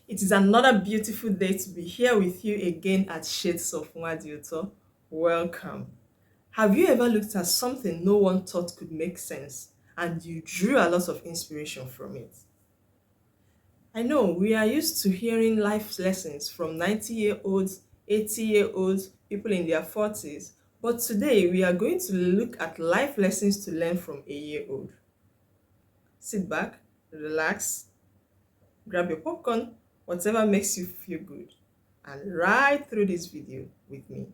It is another beautiful day to be here with you again at Shades of Nwadioto. Welcome. Have you ever looked at something no one thought could make sense and you drew a lot of inspiration from it? I know we are used to hearing life lessons from 90-year-olds, 80-year-olds, people in their 40s, but today we are going to look at life lessons to learn from a year old. Sit back, relax, grab your popcorn, whatever makes you feel good, and ride through this video with me.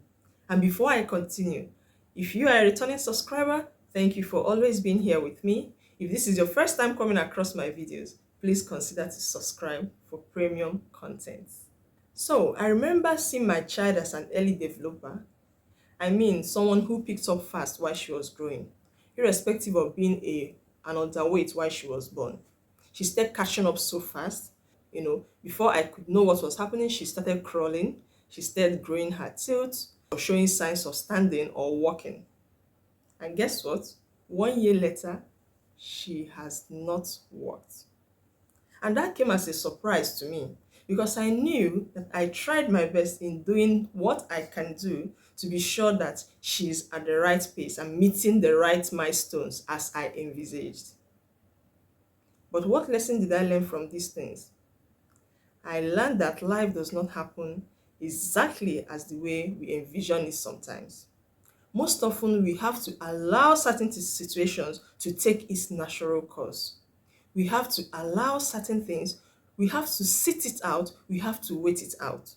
And before I continue, if you are a returning subscriber, thank you for always being here with me. If this is your first time coming across my videos, please consider to subscribe for premium content. So I remember seeing my child as an early developer. I mean, someone who picked up fast while she was growing, irrespective of being an underweight while she was born. She started catching up so fast. Before I could know what was happening, she started crawling. She started growing her tilt or showing signs of standing or walking. And guess what? 1 year later, she has not walked. And that came as a surprise to me because I knew that I tried my best in doing what I can do to be sure that she's at the right pace and meeting the right milestones as I envisaged. But what lesson did I learn from these things? I learned that life does not happen exactly as the way we envision it sometimes. Most often, we have to allow certain situations to take its natural course. We have to allow certain things, we have to sit it out, we have to wait it out.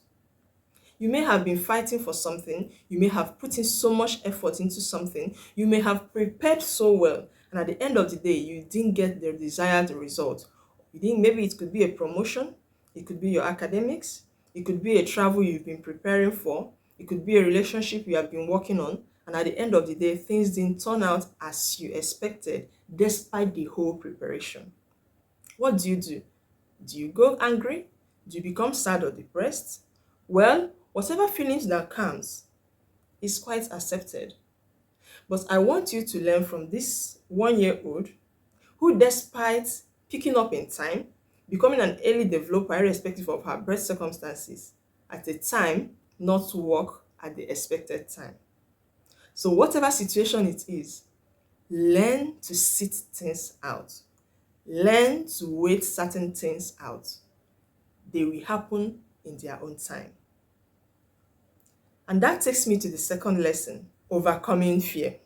You may have been fighting for something, you may have put in so much effort into something, you may have prepared so well, and at the end of the day, you didn't get the desired result. Maybe it could be a promotion, it could be your academics, it could be a travel you've been preparing for, it could be a relationship you have been working on, and at the end of the day, things didn't turn out as you expected, despite the whole preparation. What do? Do you go angry? Do you become sad or depressed? Well, whatever feelings that comes is quite accepted. But I want you to learn from this 1 year old who, despite picking up in time, becoming an early developer irrespective of her birth circumstances, at a time not to work at the expected time. So whatever situation it is, learn to sit things out. Learn to wait certain things out. They will happen in their own time. And that takes me to the second lesson, overcoming fear.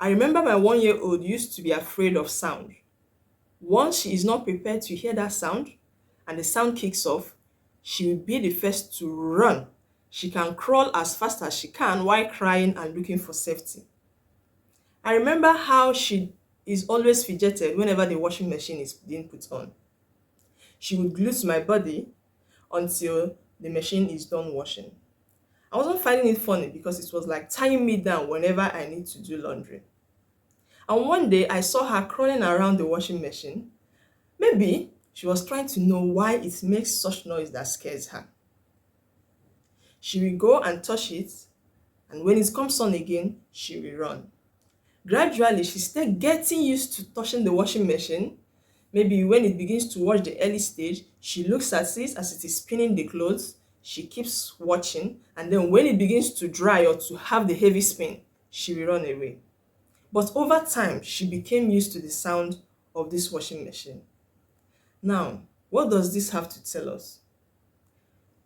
I remember my 1 year old used to be afraid of sound. Once she is not prepared to hear that sound and the sound kicks off, she will be the first to run. She can crawl as fast as she can while crying and looking for safety. I remember how she is always fidgeted whenever the washing machine is being put on. She would glue to my body until the machine is done washing. I wasn't finding it funny because it was like tying me down whenever I need to do laundry. And one day I saw her crawling around the washing machine. Maybe she was trying to know why it makes such noise that scares her. She will go and touch it, and when it comes on again, she will run. Gradually, she started getting used to touching the washing machine. Maybe when it begins to wash the early stage, she looks at it as it is spinning the clothes. She keeps watching, and then when it begins to dry or to have the heavy spin, she will run away. But over time, she became used to the sound of this washing machine. Now, what does this have to tell us?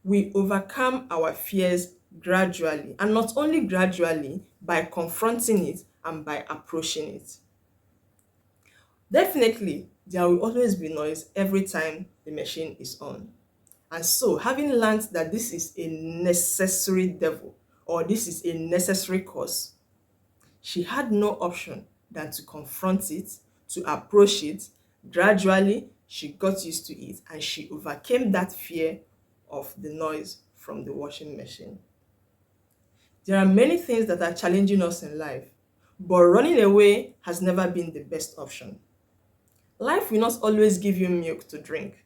We overcome our fears gradually, and not only gradually, by confronting it and by approaching it. Definitely, there will always be noise every time the machine is on. And so, having learned that this is a necessary devil, or this is a necessary cause, she had no option than to confront it, to approach it. Gradually, she got used to it and she overcame that fear of the noise from the washing machine. There are many things that are challenging us in life, but running away has never been the best option. Life will not always give you milk to drink.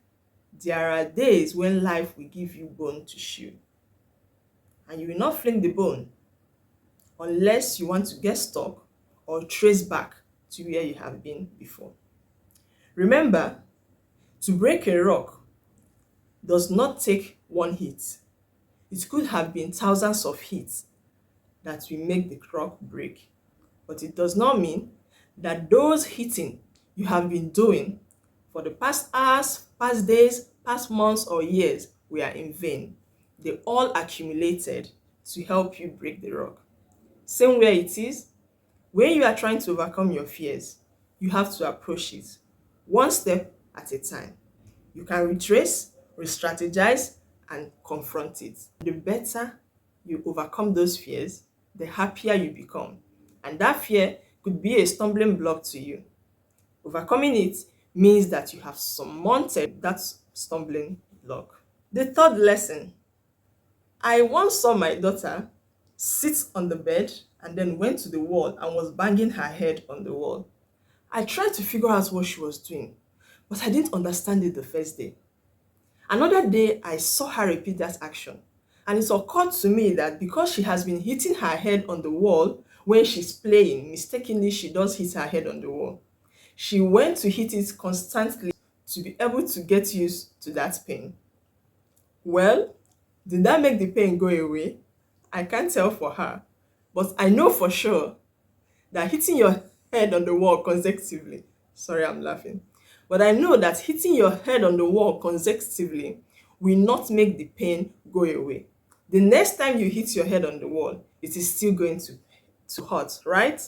There are days when life will give you bone to chew. And you will not fling the bone unless you want to get stuck or trace back to where you have been before. Remember, to break a rock, does not take one hit. It could have been thousands of hits that will make the rock break. But it does not mean that those hitting you have been doing for the past hours, past days, past months, or years were in vain. They all accumulated to help you break the rock. Same way it is, when you are trying to overcome your fears, you have to approach it one step at a time. You can retrace, re strategize, and confront it. The better you overcome those fears, the happier you become. And that fear could be a stumbling block to you. Overcoming it means that you have surmounted that stumbling block. The third lesson, I once saw my daughter sit on the bed and then went to the wall and was banging her head on the wall. I tried to figure out what she was doing, but I didn't understand it the first day. Another day, I saw her repeat that action, and it occurred to me that because she has been hitting her head on the wall when she's playing, mistakenly she does hit her head on the wall. She went to hit it constantly to be able to get used to that pain. Well, did that make the pain go away? I can't tell for her, but I know for sure that hitting your head on the wall consecutively, sorry, I'm laughing, but I know that hitting your head on the wall consecutively will not make the pain go away. The next time you hit your head on the wall, it is still going to hurt, right?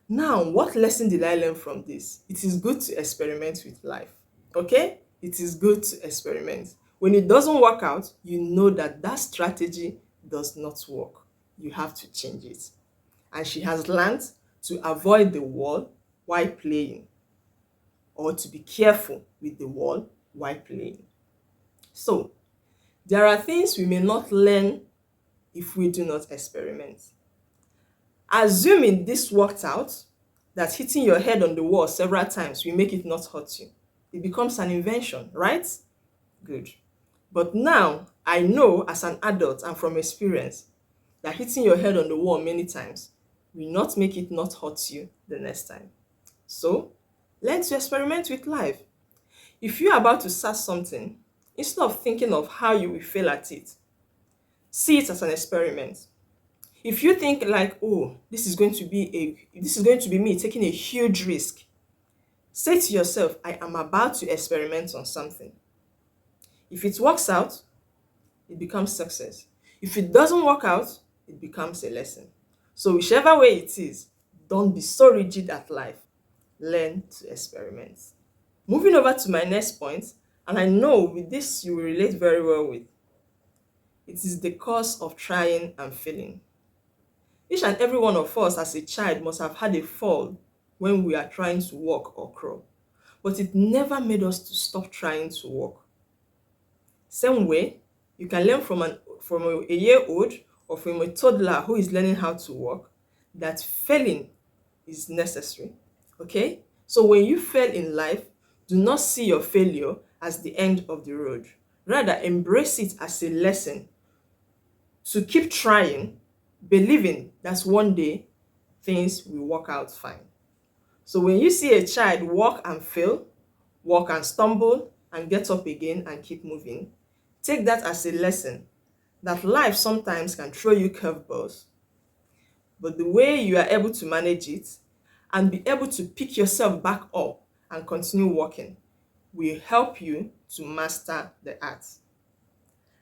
Now, what lesson did I learn from this? It is good to experiment with life, okay? It is good to experiment. When it doesn't work out, you know that that strategy does not work. You have to change it. And she has learned to avoid the wall while playing, or to be careful with the wall while playing. So, there are things we may not learn if we do not experiment. Assuming this worked out, that hitting your head on the wall several times will make it not hurt you. It becomes an invention, right? Good. But now, I know as an adult and from experience that hitting your head on the wall many times will not make it not hurt you the next time. So, learn to experiment with life. If you're about to start something, instead of thinking of how you will fail at it, see it as an experiment. If you think like, oh, this is going to be me taking a huge risk, say to yourself, I am about to experiment on something. If it works out, it becomes success. If it doesn't work out, it becomes a lesson. So whichever way it is, don't be so rigid at life. Learn to experiment. Moving over to my next point, and I know with this you will relate very well with. It is the cost of trying and failing. Each and every one of us as a child must have had a fall when we are trying to walk or crawl, but it never made us to stop trying to walk. Same way, you can learn from a year-old or from a toddler who is learning how to walk that failing is necessary. Okay? So when you fail in life, do not see your failure as the end of the road. Rather, embrace it as a lesson to keep trying, believing that one day things will work out fine. So when you see a child walk and fail, walk and stumble, and get up again and keep moving, take that as a lesson that life sometimes can throw you curveballs, but the way you are able to manage it and be able to pick yourself back up and continue walking will help you to master the art.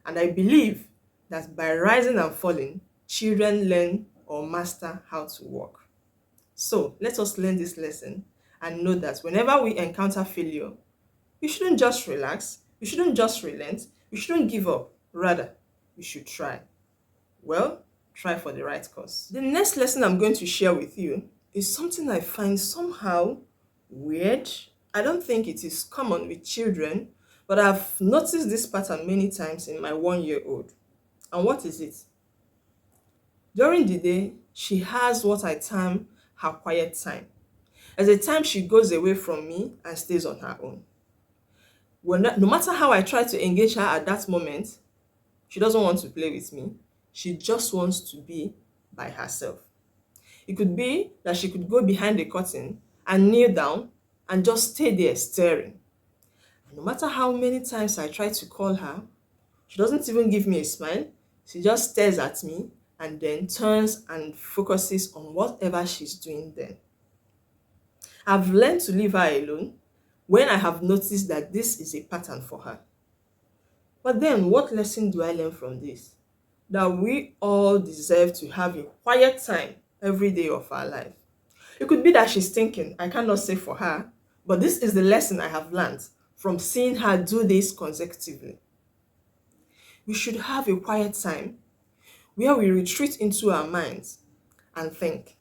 And I believe that by rising and falling, children learn or master how to walk. So let us learn this lesson and know that whenever we encounter failure, we shouldn't just relax, we shouldn't just relent, we shouldn't give up. Rather, we should try. Well, try for the right cause. The next lesson I'm going to share with you is something I find somehow weird. I don't think it is common with children, but I've noticed this pattern many times in my 1-year-old. And what is it? During the day, she has what I term her quiet time. As a time she goes away from me and stays on her own. No matter how I try to engage her at that moment, she doesn't want to play with me. She just wants to be by herself. It could be that she could go behind the curtain and kneel down and just stay there staring. No matter how many times I try to call her, she doesn't even give me a smile. She just stares at me and then turns and focuses on whatever she's doing then. I've learned to leave her alone when I have noticed that this is a pattern for her. But then, what lesson do I learn from this? That we all deserve to have a quiet time every day of our life. It could be that she's thinking, I cannot say for her, but this is the lesson I have learned from seeing her do this consecutively. We should have a quiet time where we retreat into our minds and think.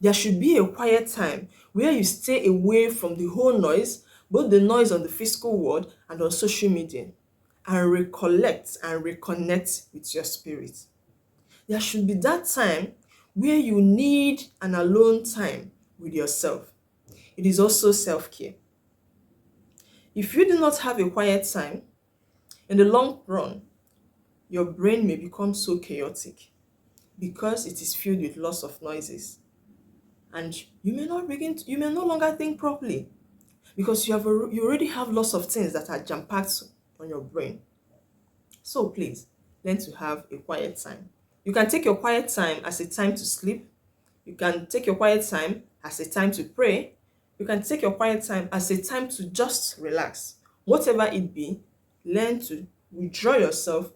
There should be a quiet time where you stay away from the whole noise, both the noise on the physical world and on social media, and recollect and reconnect with your spirit. There should be that time where you need an alone time with yourself. It is also self-care. If you do not have a quiet time, in the long run, your brain may become so chaotic because it is filled with lots of noises. And you may no longer think properly because you already have lots of things that are jam-packed on your brain. So please, learn to have a quiet time. You can take your quiet time as a time to sleep. You can take your quiet time as a time to pray. You can take your quiet time as a time to just relax. Whatever it be, learn to withdraw yourself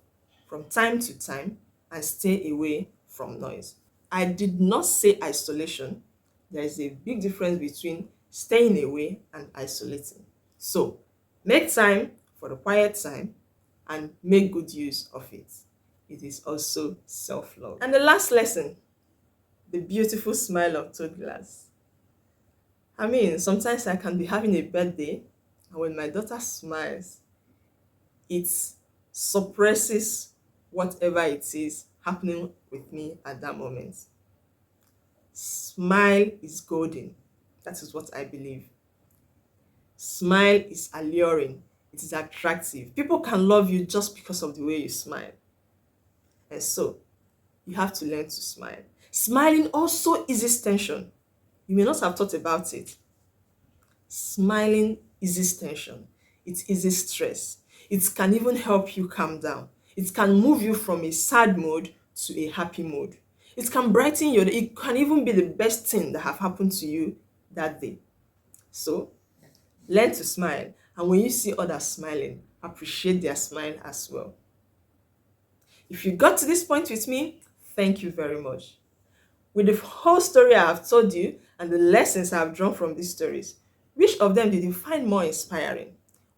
from time to time and stay away from noise. I did not say isolation. There is a big difference between staying away and isolating. So, make time for the quiet time and make good use of it. It is also self-love. And the last lesson, the beautiful smile of toddlers. I mean, sometimes I can be having a bad day, and when my daughter smiles, it suppresses whatever it is happening with me at that moment. Smile is golden. That is what I believe. Smile is alluring. It is attractive. People can love you just because of the way you smile. And so, you have to learn to smile. Smiling also eases tension. You may not have thought about it. Smiling eases tension. It eases stress. It can even help you calm down. It can move you from a sad mode to a happy mode. It can brighten your day. It can even be the best thing that have happened to you that day. So, learn to smile. And when you see others smiling, appreciate their smile as well. If you got to this point with me, thank you very much. With the whole story I have told you and the lessons I have drawn from these stories, which of them did you find more inspiring?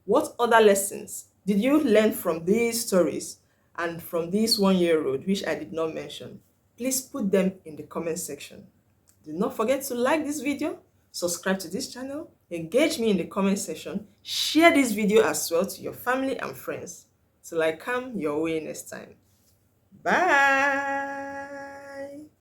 What other lessons did you learn from these stories and from this 1-year-old, which I did not mention? Please put them in the comment section. Do not forget to like this video, subscribe to this channel, engage me in the comment section, share this video as well to your family and friends till I come your way next time. Bye!